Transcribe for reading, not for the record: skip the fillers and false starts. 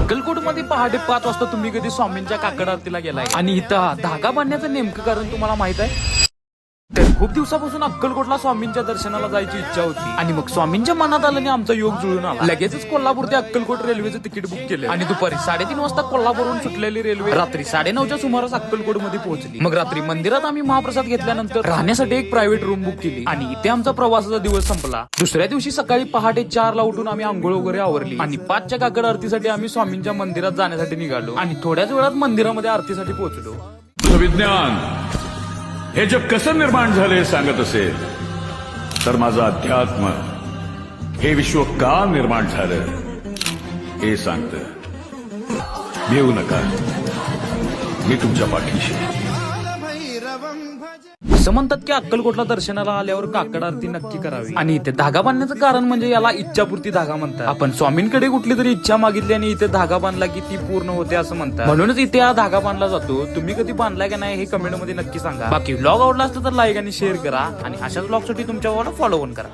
अक्कलकोट मध्ये पहाटे 5 वाजता तुम्ही कधी स्वामींच्या काकड आरतीला गेलाय आणि इथं धागा बांधण्याचं नेमकं कारण तुम्हाला माहित आहे? तर खूप दिवसापासून अक्कलकोटला स्वामींच्या दर्शनाला जायची इच्छा होती आणि मग स्वामींच्या मनात आलं आणि आमचा योग जुळून आला. लगेचच कोल्हापूर ते अक्कलकोट रेल्वेचं तिकीट बुक केलं आणि दुपारी 3:30 वाजता कोल्हापूरहून सुटलेली रेल्वे रात्री 9:30च्या सुमारास अक्कलकोट मध्ये पोहोचली. मग रात्री मंदिरात आम्ही महाप्रसाद घेतल्यानंतर राहण्यासाठी एक प्रायव्हेट रूम बुक केली आणि इथे आमचा प्रवासाचा दिवस संपला. दुसऱ्या दिवशी सकाळी पहाटे 4 ला उठून आम्ही आंघोळ वगैरे आवरली आणि 5च्या काकड आरतीसाठी आम्ही स्वामींच्या मंदिरात जाण्यासाठी निघालो आणि थोड्याच वेळात मंदिरामध्ये आरतीसाठी पोहोचलो. तुझं विज्ञान हे जग कसं निर्माण झाले सांगत असेल तर माझं अध्यात्म हे विश्व का निर्माण झालं हे सांगतं. भिवू नका, मी तुमच्या पाठीशी. असं म्हणतात की अक्कलकोटला दर्शनाला आल्यावर काकड आरती नक्की करावी आणि इथे धागा बांधण्याचं कारण म्हणजे याला इच्छापूर्ती धागा म्हणतात. आपण स्वामींकडे कुठली तरी इच्छा मागितली आणि इथे धागा बांधला की ती पूर्ण होते असं म्हणतात. म्हणूनच इथे हा धागा बांधला जातो. तुम्ही कधी बांधलाय का नाही हे कमेंट मध्ये नक्की सांगा. बाकी व्लॉग आवडला असतं तर लाईक आणि शेअर करा आणि अशाच व्लॉग साठी तुमच्या फॉलो पण करा.